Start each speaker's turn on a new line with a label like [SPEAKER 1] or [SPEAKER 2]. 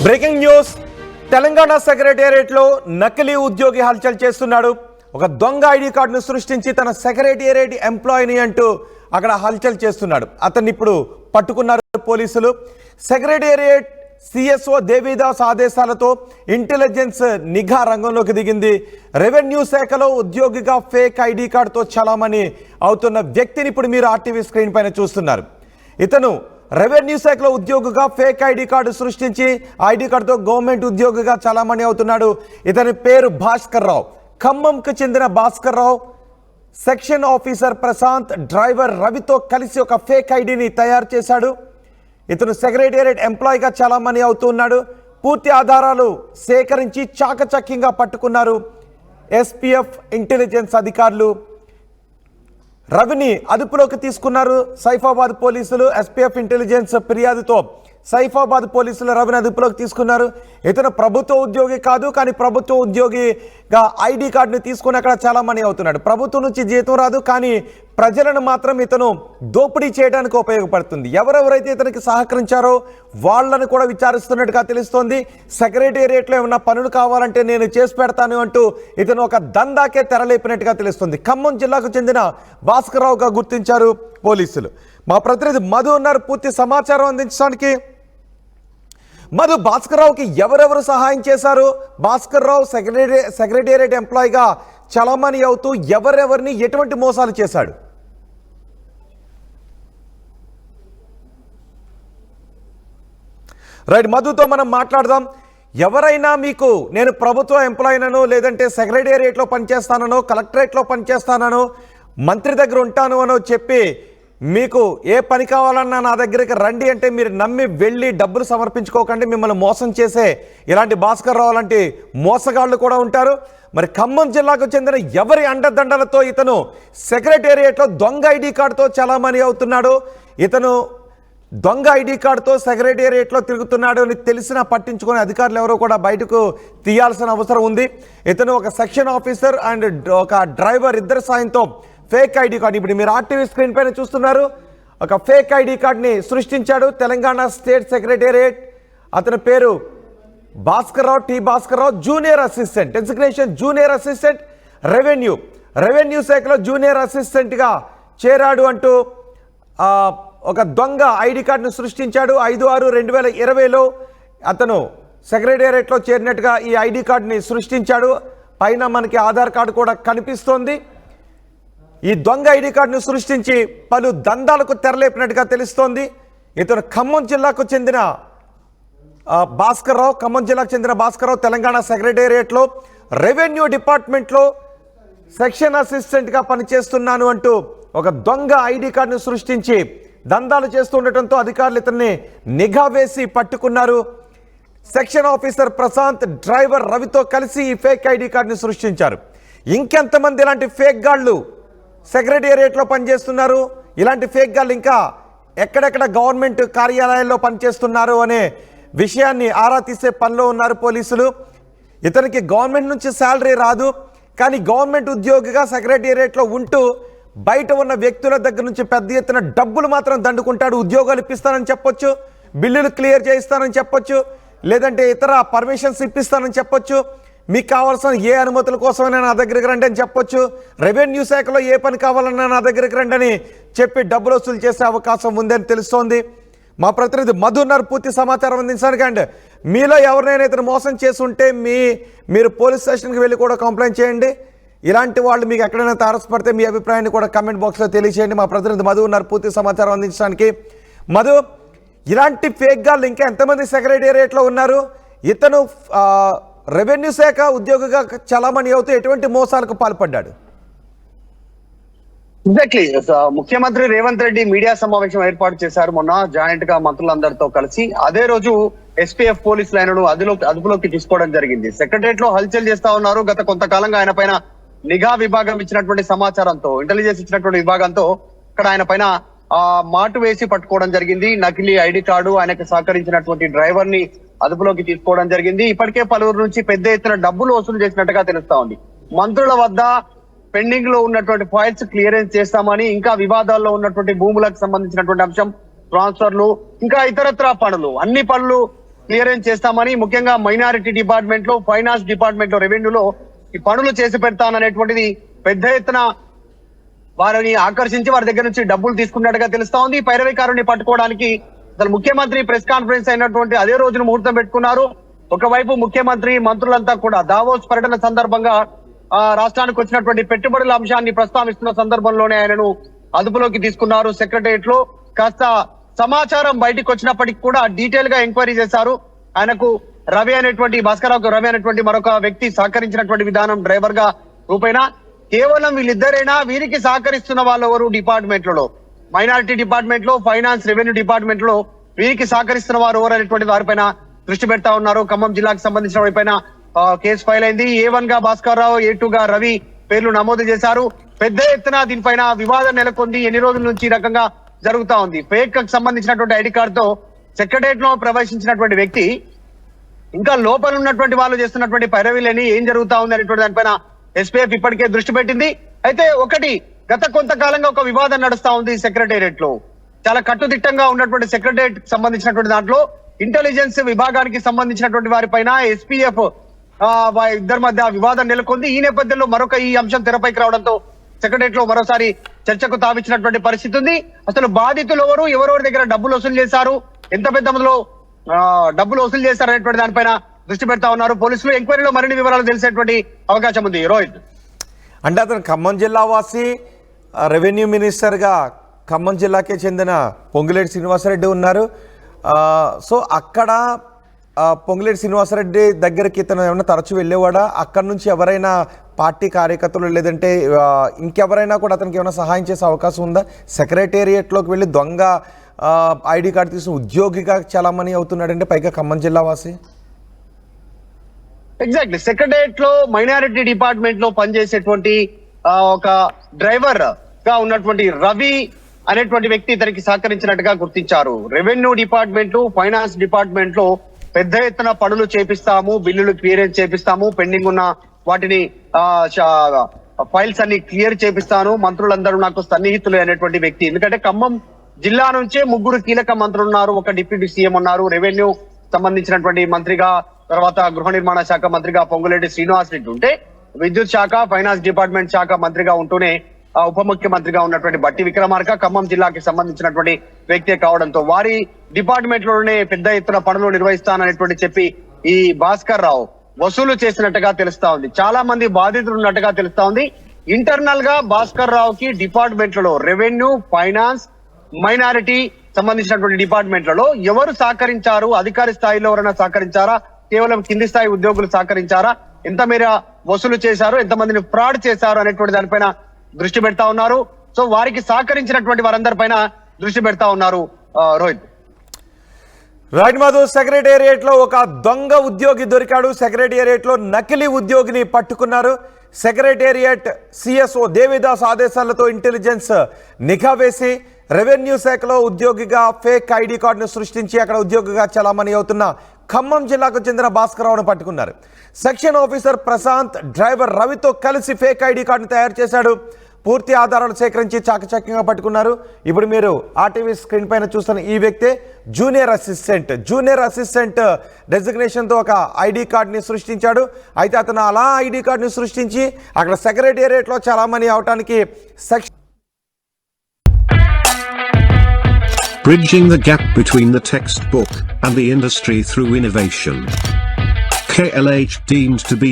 [SPEAKER 1] Breaking news. Telangana సెక్రటేరియట్లో నకిలీ ఉద్యోగి హల్చల్ చేస్తున్నాడు. ఒక దొంగ ఐడి కార్డును సృష్టించి తన సెక్రటేరియట్ ఎంప్లాయీని అంటూ అక్కడ హల్చల్ చేస్తున్నాడు. అతన్ని ఇప్పుడు పట్టుకున్నారు పోలీసులు. సెక్రటేరియట్ సిఎస్ఓ దేవిదాస్ ఆదేశాలతో ఇంటెలిజెన్స్ నిఘా రంగంలోకి దిగింది. రెవెన్యూ శాఖలో ఉద్యోగిగా ఫేక్ ఐడి కార్డుతో చలామణి అవుతున్న వ్యక్తిని ఇప్పుడు మీరు ఆర్టీవీ స్క్రీన్ పైన చూస్తున్నారు. ఇతను రెవెన్యూ శాఖలో ఉద్యోగిగా ఫేక్ ఐడి కార్డు సృష్టించి ఐడి కార్డుతో గవర్నమెంట్ ఉద్యోగిగా చలామణి అవుతున్నాడు. ఇతని పేరు భాస్కర్ రావు. ఖమ్మంకు చెందిన Bhaskar Rao section officer Prashanth, driver రవితో కలిసి ఒక ఫేక్ ఐడిని తయారు చేశాడు. ఇతను సెక్రటేరియట్ ఎంప్లాయీగా చలామణి అవుతున్నాడు. పూర్తి ఆధారాలు సేకరించి చాకచక్యంగా పట్టుకున్నారు ఎస్పీఎఫ్ ఇంటెలిజెన్స్ అధికారులు. రవిని అదుపులోకి తీసుకున్నారు సైఫాబాద్ పోలీసులు. ఎస్పీఎఫ్ ఇంటెలిజెన్స్ ఫిర్యాదుతో సైఫాబాద్ పోలీసులు రవిని అదుపులోకి తీసుకున్నారు. ఇతను ప్రభుత్వ ఉద్యోగి కాదు, కానీ ప్రభుత్వ ఉద్యోగిగా ఐడి కార్డుని తీసుకుని అక్కడ చలామణి అవుతున్నాడు. ప్రభుత్వం నుంచి జీతం రాదు, కానీ ప్రజలను మాత్రం ఇతను దోపిడీ చేయడానికి ఉపయోగపడుతుంది. ఎవరెవరైతే ఇతనికి సహకరించారో వాళ్ళను కూడా విచారిస్తున్నట్టుగా తెలుస్తోంది. సెక్రటేరియట్లో ఏమన్నా పనులు కావాలంటే నేను చేసి పెడతాను అంటూ ఇతను ఒక దందాకే తెరలేపినట్టుగా తెలుస్తుంది. ఖమ్మం జిల్లాకు చెందిన భాస్కర్ రావుగా గుర్తించారు పోలీసులు. మా ప్రతినిధి మధు ఉన్నారు పూర్తి సమాచారం అందించడానికి. మధు, భాస్కర్ రావుకి ఎవరెవరు సహాయం చేశారు? భాస్కర్ రావు సెక్రటేరియట్ ఎంప్లాయీగా చలామణి అవుతూ ఎవరెవరిని ఎటువంటి మోసాలు చేశాడు? రైట్, మధుతో మనం మాట్లాడదాం. ఎవరైనా మీకు నేను ప్రభుత్వ ఎంప్లాయీనో, లేదంటే సెక్రటేరియట్లో పనిచేస్తానో, కలెక్టరేట్లో పనిచేస్తానో, మంత్రి దగ్గర ఉంటాను అనో చెప్పి మీకు ఏ పని కావాలన్నా నా దగ్గరికి రండి అంటే మీరు నమ్మి వెళ్ళి డబ్బులు సమర్పించుకోకండి. మిమ్మల్ని మోసం చేసే ఇలాంటి భాస్కర్ రావు లాంటి మోసగాళ్ళు కూడా ఉంటారు. మరి ఖమ్మం జిల్లాకు చెందిన ఎవరి అండదండలతో ఇతను సెక్రటేరియట్లో దొంగ ఐడి కార్డుతో చలామణి అవుతున్నాడు? ఇతను దొంగ ఐడి కార్డుతో సెక్రటేరియట్లో తిరుగుతున్నాడు అని తెలిసినా పట్టించుకునే అధికారులు ఎవరో కూడా బయటకు తీయాల్సిన అవసరం ఉంది. ఇతను ఒక సెక్షన్ ఆఫీసర్ అండ్ ఒక డ్రైవర్ ఇద్దరి సాయంతో ఫేక్ ఐడి కార్డు, ఇప్పుడు మీరు ఆర్టీవీ స్క్రీన్ పైన చూస్తున్నారు, ఒక ఫేక్ ఐడి కార్డుని సృష్టించాడు తెలంగాణ స్టేట్ సెక్రటేరియట్. అతని పేరు Bhaskar Rao, T Bhaskar Rao, junior assistant, designation junior assistant, revenue శాఖలో జూనియర్ అసిస్టెంట్గా చేరాడు అంటూ ఒక దొంగ ఐడి కార్డును సృష్టించాడు. 5/6/2020లో అతను సెక్రటేరియట్లో చేరినట్టుగా ఈ ఐడి కార్డుని సృష్టించాడు. పైన మనకి ఆధార్ కార్డు కూడా కనిపిస్తోంది. ఈ దొంగ ఐడి కార్డును సృష్టించి పలు దందాలకు తెరలేపినట్టుగా తెలుస్తోంది. ఇతను ఖమ్మం జిల్లాకు చెందిన భాస్కర్ రావు తెలంగాణ సెక్రటేరియట్లో రెవెన్యూ డిపార్ట్మెంట్లో సెక్షన్ అసిస్టెంట్గా పనిచేస్తున్నాను అంటూ ఒక దొంగ ఐడి కార్డును సృష్టించి దందాలు చేస్తుండటంతో అధికారులు ఇతన్ని నిఘా వేసి పట్టుకున్నారు. సెక్షన్ ఆఫీసర్ ప్రశాంత్, డ్రైవర్ రవితో కలిసి ఈ ఫేక్ ఐడి కార్డుని సృష్టించారు. ఇంకెంతమంది ఇలాంటి ఫేక్ గాళ్ళు సెక్రటేరియట్లో పనిచేస్తున్నారు? ఇలాంటి ఫేక్ గాళ్ళు ఇంకా ఎక్కడెక్కడ గవర్నమెంట్ కార్యాలయాల్లో పనిచేస్తున్నారు అనే విషయాన్ని ఆరా తీసే పనిలో ఉన్నారు పోలీసులు. ఇతనికి గవర్నమెంట్ నుంచి శాలరీ రాదు, కానీ గవర్నమెంట్ ఉద్యోగిగా సెక్రటేరియట్లో ఉంటూ బయట ఉన్న వ్యక్తుల దగ్గర నుంచి పెద్ద ఎత్తున డబ్బులు మాత్రం దండుకుంటాడు. ఉద్యోగాలు ఇప్పిస్తానని చెప్పొచ్చు, బిల్లులు క్లియర్ చేయిస్తానని చెప్పొచ్చు, లేదంటే ఇతర పర్మిషన్స్ ఇప్పిస్తానని చెప్పొచ్చు, మీకు కావాల్సిన ఏ అనుమతుల కోసమైనా నా దగ్గరికి రండి అని చెప్పొచ్చు, రెవెన్యూ శాఖలో ఏ పని కావాలన్నా నా దగ్గరికి రండి అని చెప్పి డబ్బులు వసూలు చేసే అవకాశం ఉందని తెలుస్తోంది. మా ప్రతినిధి మధు ఉన్నారు పూర్తి సమాచారం అందించడానికి. అండ్ మీలో ఎవరినైనా ఇతను మోసం చేసి ఉంటే మీరు పోలీస్ స్టేషన్కి వెళ్ళి కూడా కంప్లైంట్ చేయండి. ఇలాంటి వాళ్ళు మీకు ఎక్కడైనా తారసపడితే మీ అభిప్రాయాన్ని కూడా కమెంట్ బాక్స్లో తెలియచేయండి. మా ప్రతినిధి మధు ఉన్నారు పూర్తి సమాచారం అందించడానికి. మధు, ఇలాంటి ఫేక్ గాళ్ళు ఇంకా ఎంతమంది సెక్రటేరియట్లో ఉన్నారు? ఇతను రెవెన్యూ శాఖ ఉద్యోగిగా చలామణి అవుతూ ఎటువంటి మోసాలకు పాల్పడ్డాడు?
[SPEAKER 2] ఎగ్జాక్ట్లీ, ముఖ్యమంత్రి రేవంత్ రెడ్డి మీడియా సమావేశం ఏర్పాటు చేశారు మొన్న జాయింట్ గా మంత్రులందరితో కలిసి. అదే రోజు ఎస్పీఎఫ్ పోలీసులు ఆయనను అదుపులోకి తీసుకోవడం జరిగింది. సెక్రటరియట్ లో హల్చల్ చేస్తా ఉన్నారు. గత కొంతకాలంగా ఆయన పైన నిఘా విభాగం ఇచ్చినటువంటి సమాచారంతో, ఇంటెలిజెన్స్ ఇచ్చినటువంటి విభాగంతో ఇక్కడ ఆయన పైన మాటు వేసి పట్టుకోవడం జరిగింది. నకిలీ ఐడి కార్డు, ఆయనకు సహకరించినటువంటి డ్రైవర్ ని అదుపులోకి తీసుకోవడం జరిగింది. ఇప్పటికే పలువురు నుంచి పెద్ద ఎత్తున డబ్బులు వసూలు చేసినట్టుగా తెలుస్తా ఉంది. మంత్రుల వద్ద పెండింగ్ లో ఉన్నటువంటి ఫైల్స్ క్లియరెన్స్ చేస్తామని, ఇంకా వివాదాల్లో ఉన్నటువంటి భూములకు సంబంధించినటువంటి అంశం, ట్రాన్స్ఫర్లు, ఇంకా ఇతరత్రా పనులు, అన్ని పనులు క్లియరెన్స్ చేస్తామని, ముఖ్యంగా మైనారిటీ డిపార్ట్మెంట్ లో, ఫైనాన్స్ డిపార్ట్మెంట్ లో, రెవెన్యూలో ఈ పనులు చేసి పెడతాననేటువంటిది పెద్ద ఎత్తున వారిని ఆకర్షించి వారి దగ్గర నుంచి డబ్బులు తీసుకున్నట్టుగా తెలుస్తా ఉంది. ఈ పైరవీకారుని పట్టుకోవడానికి అసలు ముఖ్యమంత్రి ప్రెస్ కాన్ఫరెన్స్ అయినటువంటి అదే రోజును ముహూర్తం పెట్టుకున్నారు. ఒకవైపు ముఖ్యమంత్రి, మంత్రులంతా కూడా దావోస్ పర్యటన సందర్భంగా రాష్ట్రానికి వచ్చినటువంటి పెట్టుబడుల అంశాన్ని ప్రస్తావిస్తున్న సందర్భంలోనే ఆయనను అదుపులోకి తీసుకున్నారు. సెక్రటరియట్ లో కాస్త సమాచారం బయటకు వచ్చినప్పటికీ కూడా డీటెయిల్ గా ఎంక్వైరీ చేశారు. ఆయనకు భాస్కర్రావుకు రవి అనేటువంటి మరొక వ్యక్తి సహకరించినటువంటి విధానం, డ్రైవర్ గా రూపేణా కేవలం వీళ్ళిద్దరైనా, వీరికి సహకరిస్తున్న వాళ్ళు ఎవరు డిపార్ట్మెంట్లలో, మైనారిటీ డిపార్ట్మెంట్ లో, ఫైనాన్స్, రెవెన్యూ డిపార్ట్మెంట్ లో వీరికి సహకరిస్తున్న వారు ఎవరు అనేటువంటి వారిపైన దృష్టి పెడతా ఉన్నారు. ఖమ్మం జిల్లాకు సంబంధించిన వారిపైన కేసు ఫైల్ అయింది. A1 గా భాస్కర్రావు, A2 గా రవి పేర్లు నమోదు చేశారు. పెద్ద ఎత్తున దీనిపైన వివాదం నెలకొంది. ఎన్ని రోజుల నుంచి ఈ రకంగా జరుగుతా ఉంది. ఫేక్ కు సంబంధించినటువంటి ఐడి కార్డు తో సెక్రటరియట్ లో ప్రవేశించినటువంటి వ్యక్తి ఇంకా లోపల ఉన్నటువంటి వాళ్ళు చేస్తున్నటువంటి పైరవీలని ఏం జరుగుతా ఉంది అనేటువంటి దానిపైన SPF ఇప్పటికే దృష్టి పెట్టింది. అయితే ఒకటి, గత కొంతకాలంగా ఒక వివాదం నడుస్తా ఉంది సెక్రటేరియట్ లో. చాలా కట్టుదిట్టంగా ఉన్నటువంటి సెక్రటేరియట్ సంబంధించినటువంటి దాంట్లో ఇంటెలిజెన్స్ విభాగానికి సంబంధించినటువంటి వారిపైన SPF ఇద్దరి మధ్య వివాదం నెలకొంది. ఈ నేపథ్యంలో మరొక ఈ అంశం తెరపైకి రావడంతో సెక్రటేరియట్ లో మరోసారి చర్చకు తావిచ్చినటువంటి పరిస్థితి ఉంది. అసలు బాధితులు ఎవరెవరి దగ్గర డబ్బులు వసూలు చేశారు, ఎంత పెద్ద మొదలో డబ్బులు వసూలు చేశారు అనేటువంటి దానిపైన దృష్టి పెడతా ఉన్నారు పోలీసులు. ఎంక్వైరీలో మరిన్ని వివరాలు తెలిసేటువంటి అవకాశం ఉంది. రోహిత్,
[SPEAKER 1] అంటే అతను ఖమ్మం జిల్లా వాసి, రెవెన్యూ మినిస్టర్గా ఖమ్మం జిల్లాకే చెందిన పొంగులేటి శ్రీనివాసరెడ్డి ఉన్నారు. సో అక్కడ పొంగులేటి శ్రీనివాసరెడ్డి దగ్గరికి ఇతను ఏమైనా తరచూ వెళ్ళేవాడా? అక్కడ నుంచి ఎవరైనా పార్టీ కార్యకర్తలు లేదంటే ఇంకెవరైనా కూడా అతనికి ఏమైనా సహాయం చేసే అవకాశం ఉందా? సెక్రటేరియట్లోకి వెళ్ళి దొంగ ఐడి కార్డు తీసుకుని ఉద్యోగిగా చలామణి అవుతున్నాడంటే, పైగా ఖమ్మం జిల్లా వాసి.
[SPEAKER 2] ఎగ్జాక్ట్లీ, సెక్రటరియట్ లో మైనారిటీ డిపార్ట్మెంట్ లో పనిచేసేటువంటి ఒక డ్రైవర్ గా ఉన్నటువంటి రవి అనేటువంటి వ్యక్తి ఇతనికి సహకరించినట్టుగా గుర్తించారు. రెవెన్యూ డిపార్ట్మెంట్, ఫైనాన్స్ డిపార్ట్మెంట్ లో పెద్ద ఎత్తున పనులు చేపిస్తాము, బిల్లులు క్లియరెన్స్ చేపిస్తాము, పెండింగ్ ఉన్న వాటిని ఫైల్స్ అన్ని క్లియర్ చేపిస్తాను, మంత్రులందరూ నాకు సన్నిహితులు అనేటువంటి వ్యక్తి. ఎందుకంటే ఖమ్మం జిల్లా నుంచే 3 కీలక మంత్రులు ఉన్నారు. ఒక డిప్యూటీ సీఎం ఉన్నారు, రెవెన్యూ సంబంధించినటువంటి మంత్రిగా, తర్వాత గృహ నిర్మాణ శాఖ మంత్రిగా పొంగులేటి శ్రీనివాస్ రెడ్డి ఉంటే, విద్యుత్ శాఖ, ఫైనాన్స్ డిపార్ట్మెంట్ శాఖ మంత్రిగా ఉంటూనే ఉప ముఖ్యమంత్రిగా ఉన్నటువంటి బట్టి విక్రమార్క ఖమ్మం జిల్లాకి సంబంధించినటువంటి వ్యక్తే కావడంతో వారి డిపార్ట్మెంట్ లోనే పెద్ద ఎత్తున పనులు నిర్వహిస్తాననేటువంటి చెప్పి ఈ భాస్కర్ రావు వసూలు చేసినట్టుగా తెలుస్తా ఉంది. చాలా మంది బాధితులు ఉన్నట్టుగా తెలుస్తా ఉంది. ఇంటర్నల్ గా భాస్కర్ రావుకి డిపార్ట్మెంట్లలో, రెవెన్యూ, ఫైనాన్స్, మైనారిటీ సంబంధించినటువంటి డిపార్ట్మెంట్లలో ఎవరు సహకరించారు, అధికారి స్థాయిలో ఎవరైనా సహకరించారా, కేవలం కింది స్థాయి ఉద్యోగులు సహకరించారా, ఎంత మేర వసూలు చేశారు, ఎంతమందిని ఫ్రాడ్ చేశారు అనేటువంటి దానిపైన దృష్టి పెడతా ఉన్నారు. సో వారికి సహకరించినటువంటి వారందరిపైన దృష్టి పెడతా ఉన్నారు. రోహిత్,
[SPEAKER 1] రైట్ మధు, సెక్రటేరియట్ లో ఒక దొంగ ఉద్యోగి దొరికాడు. సెక్రటేరియట్ లో నకిలీ ఉద్యోగిని పట్టుకున్నారు. సెక్రటేరియట్ CSO దేవిదాస్ ఆదేశాలతో ఇంటెలిజెన్స్ నిఘా వేసి రెవెన్యూ శాఖలో ఉద్యోగిగా ఫేక్ ఐడి కార్డును సృష్టించి అక్కడ ఉద్యోగిగా చలామణి అవుతున్న ఖమ్మం జిల్లాకు చెందిన భాస్కర్రావును పట్టుకున్నారు. సెక్షన్ ఆఫీసర్ ప్రశాంత్ డ్రైవర్ రవితో కలిసి ఫేక్ ఐడి కార్డును తయారు చేశాడు. పూర్తి ఆధారాలు సేకరించి చాకచక్యంగా పట్టుకున్నారు. ఇప్పుడు మీరు RTV స్క్రీన్ పైన చూస్తున్న ఈ వ్యక్తే జూనియర్ అసిస్టెంట్ డెసిగ్నేషన్తో ఒక ఐడి కార్డుని సృష్టించాడు. అయితే అతను అలా ఐడి కార్డుని సృష్టించి అక్కడ సెక్రటేరియట్లో చలామణి అవడానికి
[SPEAKER 3] Bridging the gap between the textbook and the industry through innovation. KLH deemed to be